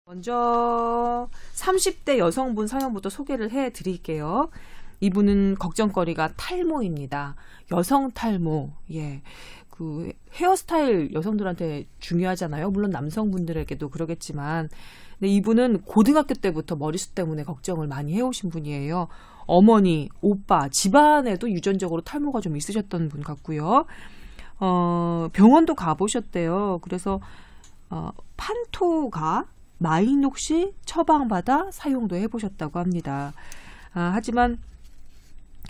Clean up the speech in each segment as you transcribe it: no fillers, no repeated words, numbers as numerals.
먼저 30대 여성분 사연부터 소개를 해드릴게요. 이분은 걱정거리가 탈모입니다. 여성 탈모. 예. 그 헤어스타일 여성들한테 중요하잖아요. 물론 남성분들에게도 그러겠지만. 근데 이분은 고등학교 때부터 머리숱 때문에 걱정을 많이 해오신 분이에요. 어머니, 오빠, 집안에도 유전적으로 탈모가 좀 있으셨던 분 같고요. 병원도 가보셨대요. 그래서 판토가 마이녹시 처방받아 사용도 해보셨다고 합니다. 하지만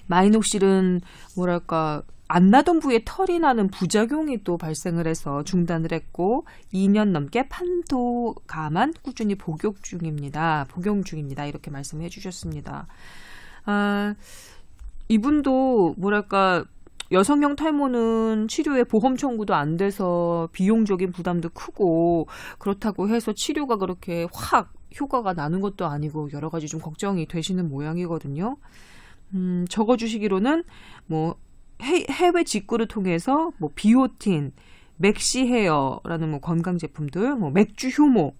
마이녹실은 뭐랄까 안 나던 부위에 털이 나는 부작용이 또 발생을 해서 중단을 했고 2년 넘게 판토가만 꾸준히 복용 중입니다. 이렇게 말씀해 주셨습니다. 이분도 뭐랄까 여성형 탈모는 치료에 보험 청구도 안 돼서 비용적인 부담도 크고 그렇다고 해서 치료가 그렇게 확 효과가 나는 것도 아니고 여러 가지 좀 걱정이 되시는 모양이거든요. 적어주시기로는 뭐 해외 직구를 통해서 뭐 비오틴, 맥시헤어라는 뭐 건강 제품들, 뭐 맥주 효모,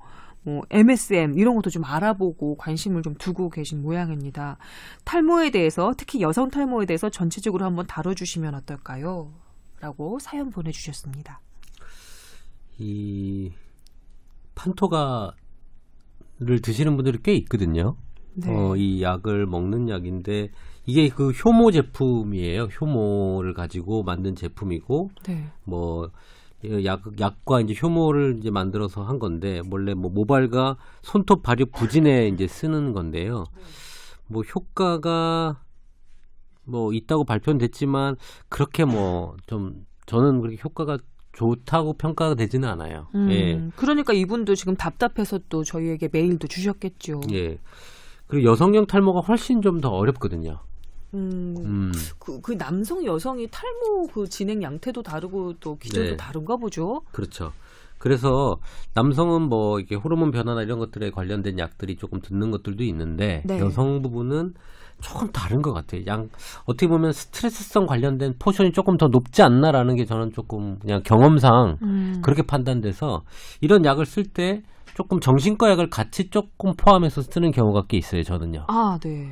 뭐 MSM 이런 것도 좀 알아보고 관심을 좀 두고 계신 모양입니다. 탈모에 대해서 특히 여성 탈모에 대해서 전체적으로 한번 다뤄주시면 어떨까요? 라고 사연 보내주셨습니다. 이 판토가를 드시는 분들이 꽤 있거든요. 네. 이 약을 먹는 약인데 이게 그 효모 제품이에요. 효모를 가지고 만든 제품이고 네. 뭐 약과 이제 효모를 이제 만들어서 한 건데 원래 뭐 모발과 손톱 발육 부진에 이제 쓰는 건데요. 뭐 효과가 뭐 있다고 발표는 됐지만 그렇게 뭐 좀 저는 그렇게 효과가 좋다고 평가가 되지는 않아요. 예. 그러니까 이분도 지금 답답해서 또 저희에게 메일도 주셨겠죠. 예. 그리고 여성형 탈모가 훨씬 좀 더 어렵거든요. 그 남성 여성이 탈모 그 진행 양태도 다르고 또 기전도 네. 다른가 보죠. 그렇죠. 그래서 남성은 뭐 이게 호르몬 변화나 이런 것들에 관련된 약들이 조금 듣는 것들도 있는데 네. 여성 부분은 조금 다른 것 같아요. 어떻게 보면 스트레스성 관련된 포션이 조금 더 높지 않나라는 게 저는 조금 그냥 경험상 그렇게 판단돼서 이런 약을 쓸 때 조금 정신과 약을 같이 조금 포함해서 쓰는 경우가 꽤 있어요. 저는요. 아, 네.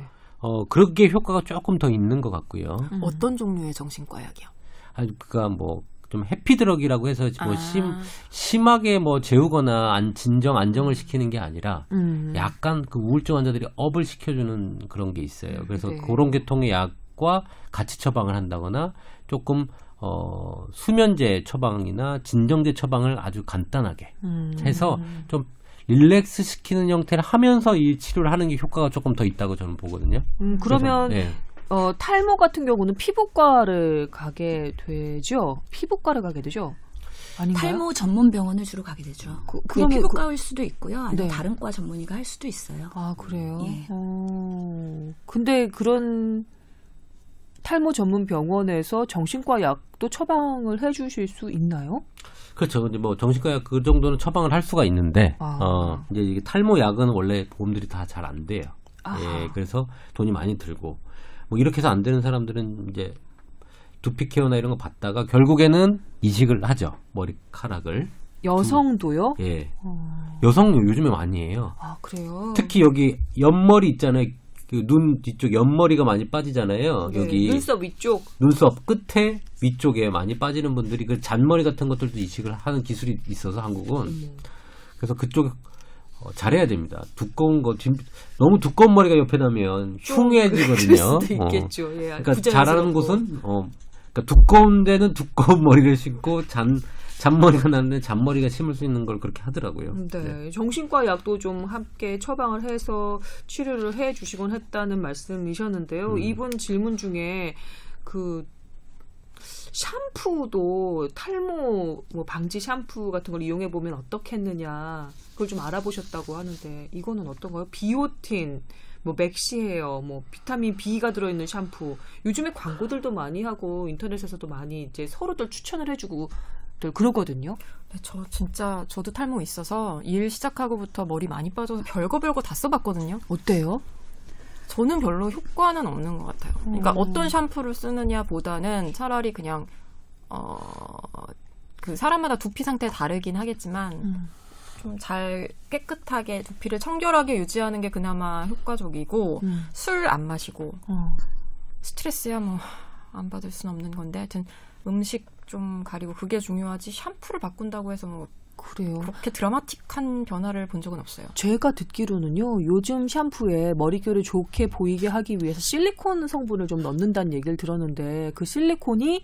그렇게 효과가 조금 더 있는 것 같고요. 어떤 종류의 정신과 약이요? 그러니까 뭐 좀 해피드럭이라고 해서 뭐 심하게 뭐 재우거나 안정을 시키는 게 아니라 약간 그 우울증 환자들이 업을 시켜주는 그런 게 있어요. 그래서 네. 그런 계통의 약과 같이 처방을 한다거나 조금 수면제 처방이나 진정제 처방을 아주 간단하게 해서 좀 릴렉스 시키는 형태를 하면서 이 치료를 하는 게 효과가 조금 더 있다고 저는 보거든요. 그러면 그래서, 네. 탈모 같은 경우는 피부과를 가게 되죠? 피부과를 가게 되죠? 아닌가요? 탈모 전문 병원을 주로 가게 되죠. 그게 피부과일 수도 있고요. 아니면 네. 다른 과 전문의가 할 수도 있어요. 아, 그래요? 예. 근데 그런 탈모 전문 병원에서 정신과 약도 처방을 해 주실 수 있나요? 그렇죠. 근데 뭐 정신과 약 그 정도는 처방을 할 수가 있는데, 이제 이게 탈모 약은 원래 보험들이 다 잘 안 돼요. 예, 그래서 돈이 많이 들고, 뭐 이렇게 해서 안 되는 사람들은 이제 두피 케어나 이런 거 받다가 결국에는 이식을 하죠. 머리카락을. 여성도요? 예. 여성 요즘에 많이 해요. 아, 그래요? 특히 여기 옆머리 있잖아요. 그 눈 뒤쪽 옆머리가 많이 빠지잖아요. 네, 여기 눈썹 위쪽. 눈썹 끝에 위쪽에 많이 빠지는 분들이 그 잔머리 같은 것들도 이식을 하는 기술이 있어서 한국은 그래서 그쪽에 잘해야 됩니다. 두꺼운 거 너무 두꺼운 머리가 옆에 나면 흉해지거든요. 그럴 수도 있겠죠. 예, 그러니까 잘하는 곳은 그러니까 두꺼운 데는 두꺼운 머리를 심고 잔머리가 나는데 잔머리가 심을 수 있는 걸 그렇게 하더라고요. 네. 네. 정신과 약도 좀 함께 처방을 해서 치료를 해 주시곤 했다는 말씀이셨는데요. 이분 질문 중에 그 샴푸도 탈모 뭐 방지 샴푸 같은 걸 이용해 보면 어떻겠느냐 그걸 좀 알아보셨다고 하는데 이거는 어떤가요? 비오틴, 뭐 맥시헤어, 뭐 비타민 B가 들어있는 샴푸 요즘에 광고들도 많이 하고 인터넷에서도 많이 이제 서로들 추천을 해주고 그러거든요. 네, 저도 탈모 있어서 일 시작하고부터 머리 많이 빠져서 별거 다 써봤거든요. 어때요? 저는 별로 효과는 없는 것 같아요. 그러니까 어떤 샴푸를 쓰느냐보다는 차라리 그냥 그 사람마다 두피 상태 다르긴 하겠지만 좀 잘 깨끗하게 두피를 청결하게 유지하는 게 그나마 효과적이고 술 안 마시고 스트레스야 뭐 안 받을 수는 없는 건데 하여튼 음식 좀 가리고 그게 중요하지 샴푸를 바꾼다고 해서 뭐 그래요. 그렇게 드라마틱한 변화를 본 적은 없어요. 제가 듣기로는요. 요즘 샴푸에 머릿결을 좋게 보이게 하기 위해서 실리콘 성분을 좀 넣는다는 얘기를 들었는데 그 실리콘이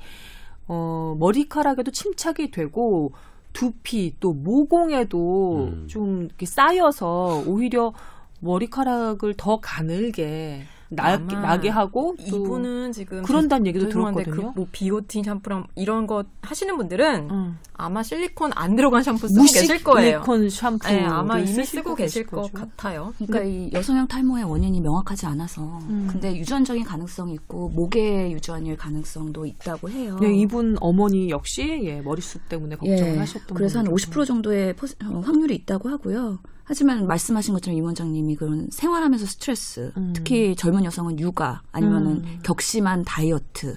머리카락에도 침착이 되고 두피 또 모공에도 좀 이렇게 쌓여서 오히려 머리카락을 더 가늘게 나게 하고 또 이분은 지금 그런다는 얘기도 들었거든요. 뭐 비오틴 샴푸랑 이런 거 하시는 분들은 아마 실리콘 안 들어간 샴푸 쓰고 계실 거예요. 실리콘 샴푸 네, 아마 이미 쓰고 계실 것 같아요. 그러니까 이 여성형 탈모의 원인이 명확하지 않아서 근데 유전적인 가능성이 있고 목에 유전일 가능성도 있다고 해요. 네, 이분 어머니 역시 머리숱 때문에 걱정을 하셨던 그래서 한 50% 정도의 확률이 있다고 하고요. 하지만 말씀하신 것처럼 임 원장님이 그런 생활하면서 스트레스, 특히 젊은 여성은 육아 아니면은 격심한 다이어트,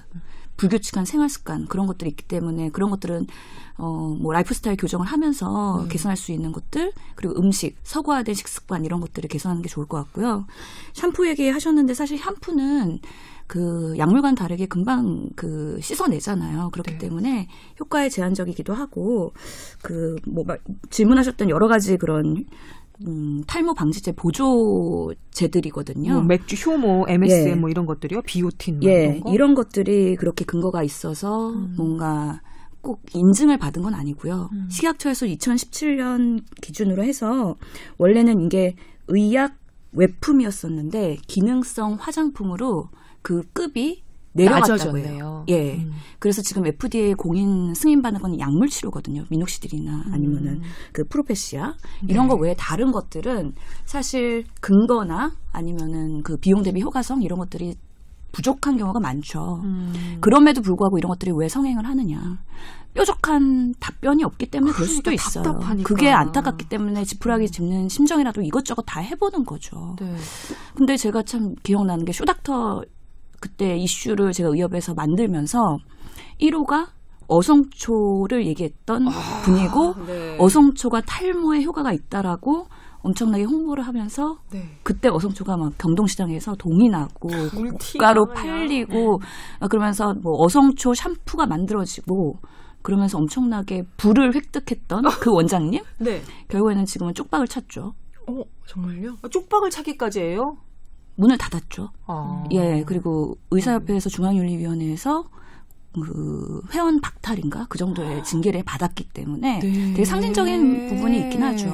불규칙한 생활 습관 그런 것들이 있기 때문에 그런 것들은 뭐 라이프 스타일 교정을 하면서 개선할 수 있는 것들 그리고 음식, 서구화된 식습관 이런 것들을 개선하는 게 좋을 것 같고요. 샴푸 얘기하셨는데 사실 샴푸는 그 약물과는 다르게 금방 그 씻어내잖아요. 그렇기 때문에 효과에 제한적이기도 하고 그 뭐 질문하셨던 여러 가지 그런 탈모 방지제 보조제들이거든요. 맥주, 효모, MSM 뭐 이런 것들이요. 비오틴 이런 거. 이런 것들이 그렇게 근거가 있어서 뭔가 꼭 인증을 받은 건 아니고요. 식약처에서 2017년 기준으로 해서 원래는 이게 의약 외품이었었는데 기능성 화장품으로 그 급이 내려갔다고 해요. 그래서 지금 FDA 공인 승인받는 건 약물 치료거든요. 미녹시딜이나 아니면은 그 프로페시아 이런 거 외에 다른 것들은 사실 근거나 아니면은 그 비용 대비 효과성 이런 것들이 부족한 경우가 많죠. 그럼에도 불구하고 이런 것들이 왜 성행을 하느냐. 뾰족한 답변이 없기 때문에 그럴 수도 있어요. 답답하니까. 그게 안타깝기 때문에 지푸라기 짚는 심정이라도 이것저것 다 해보는 거죠. 근데 제가 참 기억나는 게 쇼닥터 그때 이슈를 제가 의협에서 만들면서 1호가 어성초를 얘기했던 분이고 어성초가 탈모에 효과가 있다라고 엄청나게 홍보를 하면서 그때 어성초가 막 경동시장에서 동이 나고 고가로 팔리고 그러면서 뭐 어성초 샴푸가 만들어지고 그러면서 엄청나게 부를 획득했던 그 원장님 결국에는 지금은 쪽박을 찼죠. 정말요? 쪽박을 차기까지 해요? 문을 닫았죠. 그리고 의사협회에서 중앙윤리위원회에서 그 회원 박탈인가 그 정도의 징계를 받았기 때문에 되게 상징적인 부분이 있긴 하죠.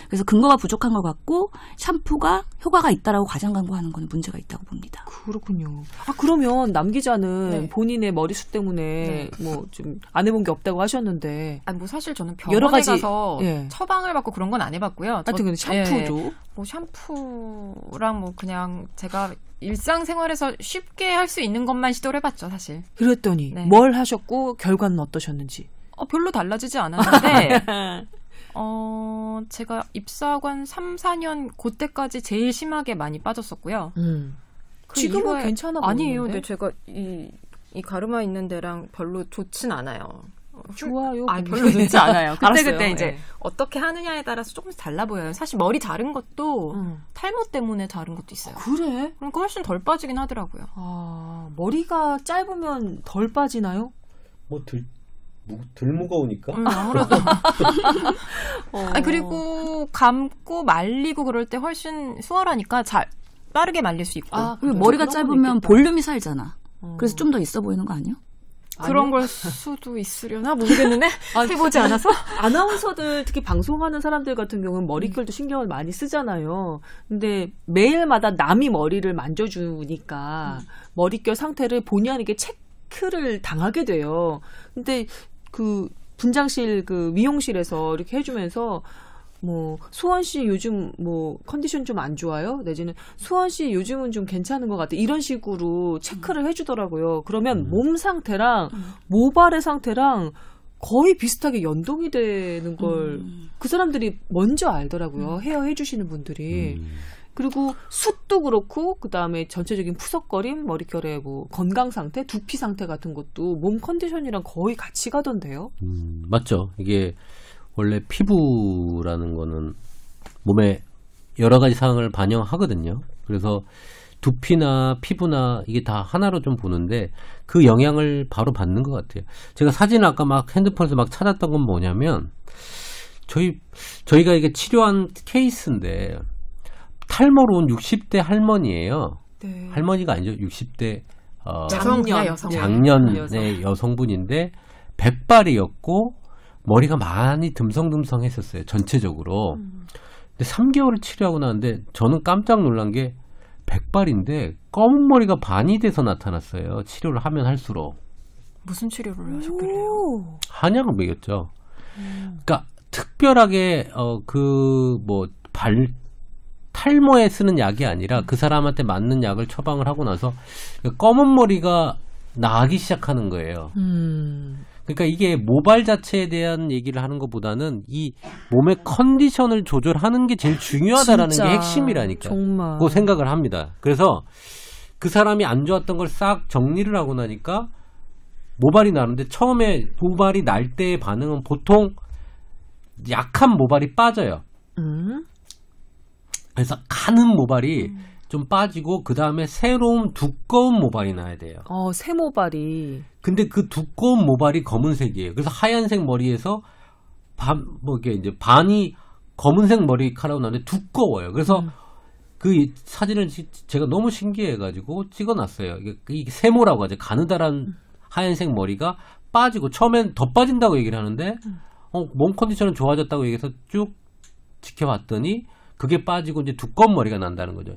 그래서 근거가 부족한 것 같고 샴푸가 효과가 있다라고 과장광고하는 건 문제가 있다고 봅니다. 그렇군요. 그러면 남 기자는 본인의 머리숱 때문에 뭐 좀 안 해본 게 없다고 하셨는데, 뭐 사실 저는 병원에 여러 가지, 가서 처방을 받고 그런 건 안 해봤고요. 하여튼 근데 샴푸도 뭐 샴푸랑 뭐 그냥 제가 일상생활에서 쉽게 할 수 있는 것만 시도를 해봤죠, 사실. 그랬더니 뭘 하셨고 결과는 어떠셨는지? 별로 달라지지 않았는데 제가 입사하고 한 3, 4년 그때까지 제일 심하게 많이 빠졌었고요. 지금은 괜찮아 보이는데? 아니에요. 근데 제가 이 가르마 있는 데랑 별로 좋진 않아요. 좋아요. 별로 좋지 않아요. 알았어요. 그때 이제 어떻게 하느냐에 따라서 조금씩 달라 보여요. 사실 머리 자른 것도 탈모 때문에 자른 것도 있어요. 그래? 그러니까 훨씬 덜 빠지긴 하더라고요. 머리가 짧으면 덜 빠지나요? 덜 무거우니까. 아무래도. 그리고 감고 말리고 그럴 때 훨씬 수월하니까 빠르게 말릴 수 있고. 그리고 머리가 짧으면 볼륨이 살잖아. 그래서 좀 더 있어 보이는 거 아니에요? 그런 걸 수도 있으려나 모르겠는데 해보지 않아서. 아나운서들 특히 방송하는 사람들 같은 경우는 머릿결도 신경을 많이 쓰잖아요. 근데 매일마다 남이 머리를 만져주니까 머릿결 상태를 본의 아니게 체크를 당하게 돼요. 근데 그 분장실 그 미용실에서 이렇게 해주면서 뭐 수원 씨 요즘 뭐 컨디션 좀 안 좋아요? 내지는 수원 씨 요즘은 좀 괜찮은 것 같아. 이런 식으로 체크를 해주더라고요. 그러면 몸 상태랑 모발의 상태랑 거의 비슷하게 연동이 되는 걸 그 사람들이 먼저 알더라고요. 헤어 해주시는 분들이. 그리고 숱도 그렇고 그다음에 전체적인 푸석거림, 머릿결의 뭐 건강 상태, 두피 상태 같은 것도 몸 컨디션이랑 거의 같이 가던데요. 맞죠. 이게 원래 피부라는 거는 몸에 여러 가지 상황을 반영하거든요. 그래서 두피나 피부나 이게 다 하나로 좀 보는데 그 영향을 바로 받는 것 같아요. 제가 사진을 아까 막 핸드폰에서 막 찾았던 건 뭐냐면 저희가 이게 치료한 케이스인데 탈모로 온 60대 할머니예요. 네. 할머니가 아니죠. 60대 작년의 여성분인데 백발이었고 머리가 많이 듬성듬성했었어요. 전체적으로. 근데 3개월을 치료하고 나는데 저는 깜짝 놀란 게 백발인데 검은 머리가 반이 돼서 나타났어요. 치료를 하면 할수록. 무슨 치료를 하셨길래요? 한약을 먹였죠. 그러니까 특별하게 탈모에 쓰는 약이 아니라 그 사람한테 맞는 약을 처방을 하고 나서 검은 머리가 나기 시작하는 거예요. 그러니까 이게 모발 자체에 대한 얘기를 하는 것보다는 이 몸의 컨디션을 조절하는 게 제일 중요하다라는 진짜, 게 핵심이라니까. 정말. 그 생각을 합니다. 그래서 그 사람이 안 좋았던 걸 싹 정리를 하고 나니까 모발이 나는데 처음에 모발이 날 때의 반응은 보통 약한 모발이 빠져요. 그래서 가는 모발이 좀 빠지고 그 다음에 새로운 두꺼운 모발이 나야 돼요. 새 모발이. 근데 그 두꺼운 모발이 검은색이에요. 그래서 하얀색 머리에서 반이 검은색 머리카락으로 나는데 두꺼워요. 그래서 그 사진을 제가 너무 신기해가지고 찍어놨어요. 이게 세모라고 하죠. 가느다란 하얀색 머리가 빠지고 처음엔 더 빠진다고 얘기를 하는데 몸 컨디션은 좋아졌다고 얘기해서 쭉 지켜봤더니 그게 빠지고 이제 두꺼운 머리가 난다는 거죠.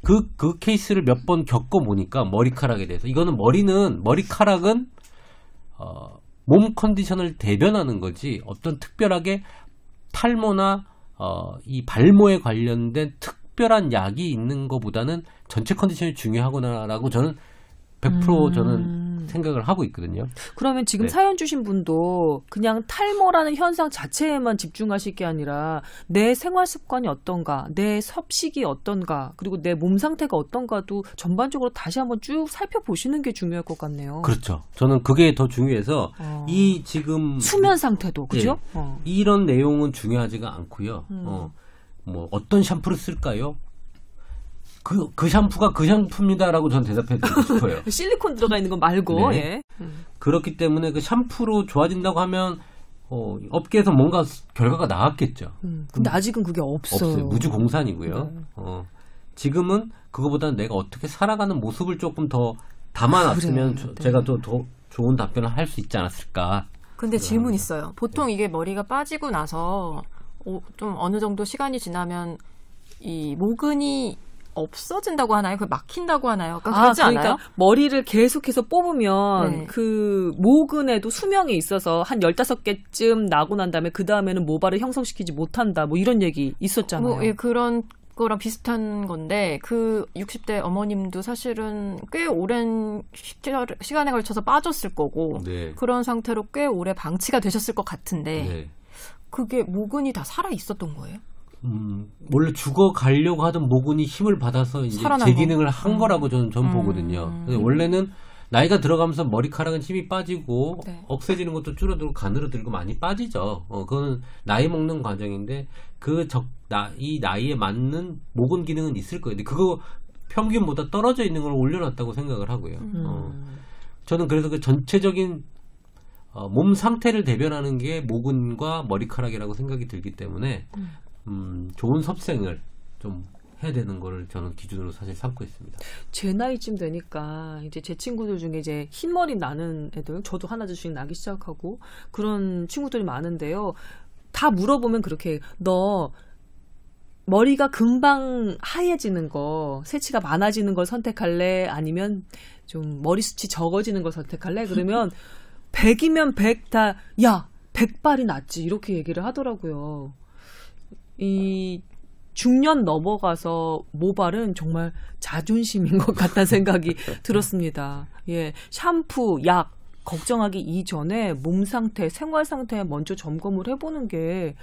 그 케이스를 몇 번 겪어보니까 머리카락에 대해서 이거는 머리카락은 몸 컨디션을 대변하는 거지 어떤 특별하게 탈모나 이 발모에 관련된 특별한 약이 있는 것보다는 전체 컨디션이 중요하구나라고 저는 100% 저는 생각을 하고 있거든요. 그러면 지금 사연 주신 분도 그냥 탈모라는 현상 자체에만 집중하실 게 아니라 내 생활 습관이 어떤가, 내 섭식이 어떤가, 그리고 내 몸 상태가 어떤가도 전반적으로 다시 한번 쭉 살펴보시는 게 중요할 것 같네요. 그렇죠. 저는 그게 더 중요해서 이 지금 수면 상태도 그죠? 이런 내용은 중요하지가 않고요. 뭐 어떤 샴푸를 쓸까요? 그 샴푸가 그 샴푸입니다라고 저는 대답해드리고 싶어요. 실리콘 들어가 있는 거 말고. 네. 예. 그렇기 때문에 그 샴푸로 좋아진다고 하면 업계에서 뭔가 결과가 나왔겠죠. 근데 아직은 그게 없어요. 무주공산이고요. 지금은 그거보다는 내가 어떻게 살아가는 모습을 조금 더 담아놨으면 제가 더 좋은 답변을 할 수 있지 않았을까. 근데 질문 있어요. 보통 이게 머리가 빠지고 나서 좀 어느 정도 시간이 지나면 이 모근이 없어진다고 하나요? 그 막힌다고 하나요? 그러지 않아요? 그러니까 머리를 계속해서 뽑으면 그 모근에도 수명이 있어서 한 15개쯤 나고 난 다음에 그 다음에는 모발을 형성시키지 못한다. 뭐 이런 얘기 있었잖아요. 그런 거랑 비슷한 건데 그 60대 어머님도 사실은 꽤 오랜 시간에 걸쳐서 빠졌을 거고 그런 상태로 꽤 오래 방치가 되셨을 것 같은데 그게 모근이 다 살아 있었던 거예요? 원래 죽어가려고 하던 모근이 힘을 받아서 이제 재기능을 한 거라고 저는 보거든요. 원래는 나이가 들어가면서 머리카락은 힘이 빠지고 억세지는 것도 줄어들고 가늘어들고 많이 빠지죠. 그거는 나이 먹는 과정인데 이 나이에 맞는 모근 기능은 있을 거예요. 근데 그거 평균보다 떨어져 있는 걸 올려놨다고 생각을 하고요. 저는 그래서 그 전체적인 몸 상태를 대변하는 게 모근과 머리카락이라고 생각이 들기 때문에 좋은 섭생을 좀 해야 되는 거를 저는 기준으로 사실 삼고 있습니다. 제 나이쯤 되니까 이제 제 친구들 중에 이제 흰머리 나는 애들, 저도 하나둘씩 나기 시작하고 그런 친구들이 많은데요. 다 물어보면 그렇게 너 머리가 금방 하얘지는 거, 새치가 많아지는 걸 선택할래? 아니면 좀 머리숱이 적어지는 걸 선택할래? 그러면 100이면 100 다, 야, 100발이 낫지. 이렇게 얘기를 하더라고요. 이 중년 넘어가서 모발은 정말 자존심인 것 같다는 생각이 들었습니다. 예, 샴푸, 약 걱정하기 이전에 몸 상태, 생활 상태 먼저 점검을 해보는 게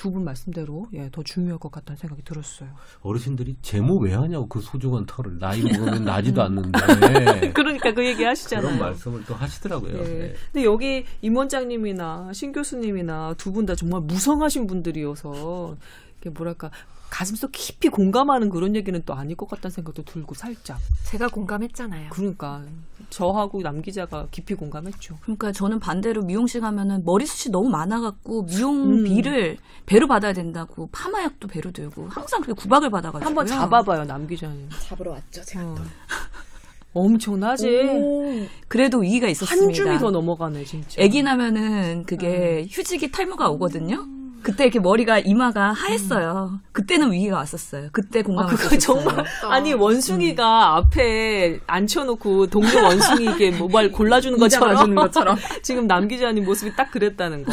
두 분 말씀대로 더 중요할 것 같다는 생각이 들었어요. 어르신들이 제모 왜 하냐고 그 소중한 털을 나이 먹으면 나지도 않는데. 그러니까 그 얘기 하시잖아요. 그런 말씀을 또 하시더라고요. 네. 네. 근데 여기 임 원장님이나 신 교수님이나 두 분 다 정말 무성하신 분들이어서 이게 뭐랄까 가슴속 깊이 공감하는 그런 얘기는 또 아닐 것 같다는 생각도 들고 살짝. 제가 공감했잖아요. 그러니까 저하고 남 기자가 깊이 공감했죠. 그러니까 저는 반대로 미용실 가면은 머리숱이 너무 많아갖고 미용비를 배로 받아야 된다고 파마약도 배로 들고 항상 그렇게 구박을 받아가지고요. 한번 잡아봐요, 남 기자님. 잡으러 왔죠, 제가 또. 엄청나지. 그래도 위기가 있었습니다. 한 줌이 더 넘어가네 진짜. 아기 나면은 그게 휴지기 탈모가 오거든요. 그때 이렇게 머리가 이마가 하했어요. 그때는 위기가 왔었어요. 그때 공감을 그거 정말 아니 원숭이가 앞에 앉혀놓고 동료 원숭이 이게 모발 골라주는 것처럼 지금 남 기자님 모습이 딱 그랬다는 거.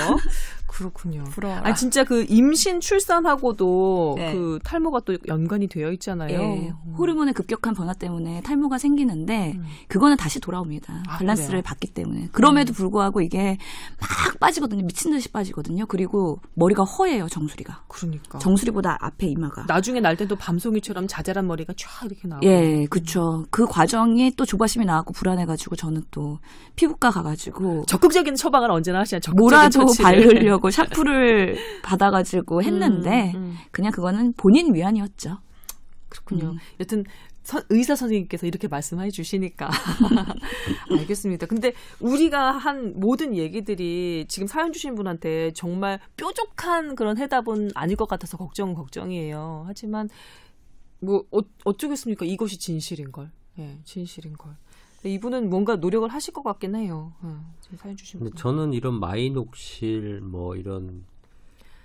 그렇군요. 부러워라. 아니 진짜 그 임신 출산하고도 네. 그 탈모가 또 연관이 되어 있잖아요. 예, 호르몬의 급격한 변화 때문에 탈모가 생기는데 그거는 다시 돌아옵니다. 밸런스를 그래요? 받기 때문에. 그럼에도 불구하고 이게 막 빠지거든요. 미친 듯이 빠지거든요. 그리고 머리가 허해요, 정수리가. 그러니까. 정수리보다 앞에 이마가. 나중에 날 때도 밤송이처럼 자잘한 머리가 쫙 이렇게 나오고. 예, 그쵸. 그 과정이 또 조바심이 나왔고 불안해가지고 저는 또 피부과 가가지고 적극적인 처방을 언제나 하시냐. 적극적인 뭐라도 처치를. 바르려고 샤프를 받아가지고 했는데 그냥 그거는 본인 위안이었죠. 그렇군요. 여튼 의사 선생님께서 이렇게 말씀해 주시니까 알겠습니다. 근데 우리가 한 모든 얘기들이 지금 사연 주신 분한테 정말 뾰족한 그런 해답은 아닐 것 같아서 걱정이에요. 하지만 뭐 어쩌겠습니까? 이것이 진실인걸. 예, 진실인걸. 이분은 뭔가 노력을 하실 것 같긴 해요. 지금 사연 주신 분. 저는 이런 마이녹실 뭐 이런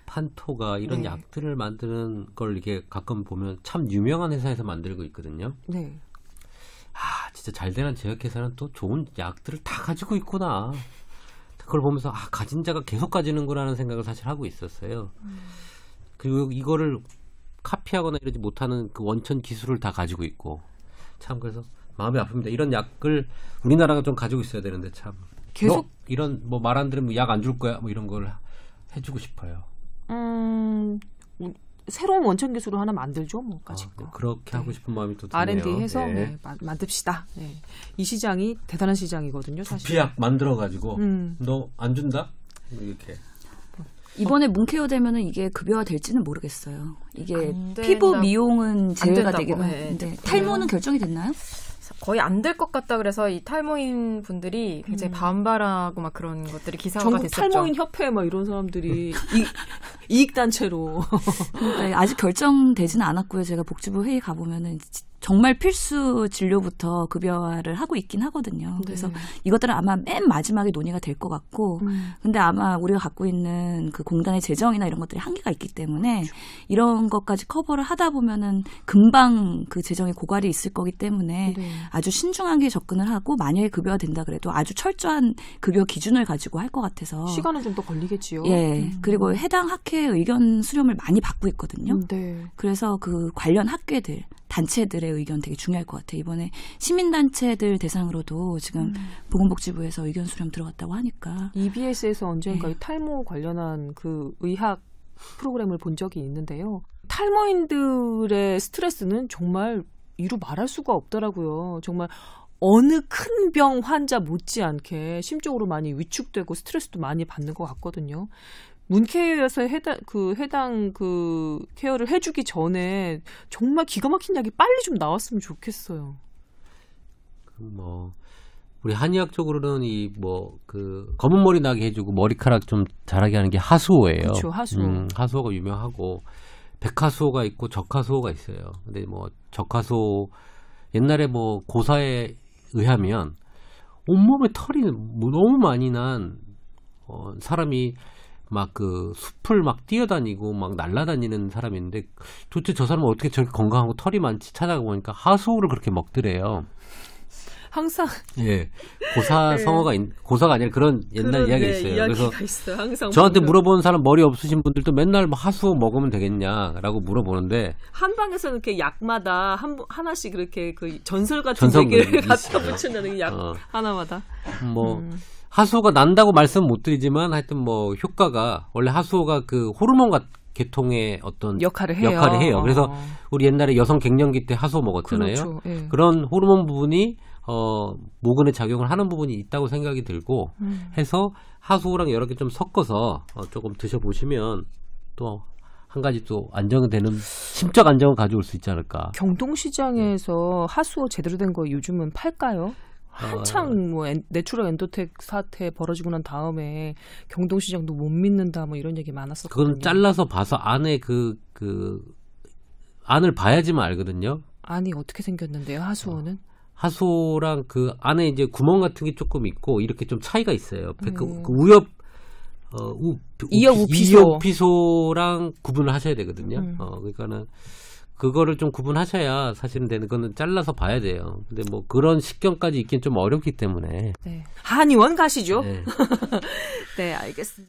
판토가 이런 네. 약들을 만드는 걸 이렇게 가끔 보면 참 유명한 회사에서 만들고 있거든요. 네. 아, 진짜 잘 되는 제약회사는 또 좋은 약들을 다 가지고 있구나. 그걸 보면서 가진 자가 계속 가지는구나라는 생각을 사실 하고 있었어요. 그리고 이거를 카피하거나 이러지 못하는 그 원천 기술을 다 가지고 있고 참 그래서 마음이 아픕니다. 이런 약을 우리나라가 좀 가지고 있어야 되는데 참 계속 이런 뭐 말 안 들으면 약 안 줄 거야 뭐 이런 걸 해주고 싶어요. 새로운 원천 기술을 하나 만들죠, 뭐까 싶고. 그렇게 하고 싶은 마음이 또 드네요. R&D 해서 네. 만듭시다. 네. 이 시장이 대단한 시장이거든요, 사실. 두피약 만들어가지고 너 안 준다 이렇게. 이번에 문케어 되면은 이게 급여화 될지는 모르겠어요. 이게 안 피부 된다. 미용은 제외가 된다고. 되긴 네, 하는데 탈모는 결정이 됐나요? 거의 안 될 것 같다 그래서 이 탈모인 분들이 굉장히 반발하고 막 그런 것들이 기사가 전국 됐었죠. 탈모인 협회 막 이런 사람들이 이익 단체로 그러니까 아직 결정되지는 않았고요. 제가 복지부 회의 가보면은 정말 필수 진료부터 급여화를 하고 있긴 하거든요. 그래서 이것들은 아마 맨 마지막에 논의가 될 것 같고, 근데 아마 우리가 갖고 있는 그 공단의 재정이나 이런 것들이 한계가 있기 때문에 이런 것까지 커버를 하다 보면은 금방 그 재정에 고갈이 있을 거기 때문에 아주 신중하게 접근을 하고 만약에 급여화 된다 그래도 아주 철저한 급여 기준을 가지고 할 것 같아서 시간은 좀 더 걸리겠지요. 예, 그리고 해당 학회의 의견 수렴을 많이 받고 있거든요. 네. 그래서 그 관련 학회들, 단체들의 의견 되게 중요할 것 같아요. 이번에 시민단체들 대상으로도 지금 보건복지부에서 의견 수렴 들어갔다고 하니까. EBS에서 언젠가 네. 이 탈모 관련한 그 의학 프로그램을 본 적이 있는데요. 탈모인들의 스트레스는 정말 이루 말할 수가 없더라고요. 정말 어느 큰 병 환자 못지않게 심적으로 많이 위축되고 스트레스도 많이 받는 것 같거든요. 문케어에서 해당 케어를 해주기 전에 정말 기가 막힌 약이 빨리 좀 나왔으면 좋겠어요. 우리 한의학 쪽으로는 검은 머리 나게 해주고 머리카락 좀 자라게 하는 게 하수호예요. 그렇죠, 하수호. 하수호가 유명하고 백하수호가 있고 적하수호가 있어요. 근데 적하수호 옛날에 고사에 의하면 온몸에 털이 너무 많이 난 사람이 막 숲을 막 뛰어다니고 막 날아다니는 사람인데 도대체 저 사람은 어떻게 저렇게 건강하고 털이 많지 찾아가 보니까 하수호를 그렇게 먹더래요. 항상 예, 고사가 아니라 그런 옛날 이야기가 있어요. 그래서 있어요. 항상 저한테 물어보는 사람 머리 없으신 분들도 맨날 하수호 먹으면 되겠냐라고 물어보는데 한방에서는 이렇게 약마다 하나씩 그렇게 그 전설 같은 얘기를 갖다 붙인다는 약 하나마다. 하수호가 난다고 말씀 못 드리지만 하여튼 효과가 원래 하수호가 그 호르몬 계통의 어떤 역할을 해요. 그래서 우리 옛날에 여성 갱년기 때 하수 먹었잖아요. 그렇죠. 예. 그런 호르몬 부분이 모근에 작용을 하는 부분이 있다고 생각이 들고 해서 하수랑 여러 개 좀 섞어서 조금 드셔보시면 또 한 가지 또 안정되는 심적 안정을 가져올 수 있지 않을까. 경동시장에서 하수오 제대로 된 거 요즘은 팔까요? 한창 뭐 내추럴 엔도텍 사태 벌어지고 난 다음에 경동시장도 못 믿는다 뭐 이런 얘기 많았었거든요. 그건 잘라서 봐서 안에 그 안을 봐야지만 알거든요. 안이 어떻게 생겼는데요, 하수오는? 하수오랑 그 안에 이제 구멍 같은 게 조금 있고 이렇게 좀 차이가 있어요. 그 우엽 이엽피소랑 구분을 하셔야 되거든요. 그러니까는 그거를 좀 구분하셔야 사실은 되는 거는 잘라서 봐야 돼요. 근데 뭐 그런 식견까지 있긴 좀 어렵기 때문에. 네. 한의원 가시죠. 네. 네, 알겠습니다.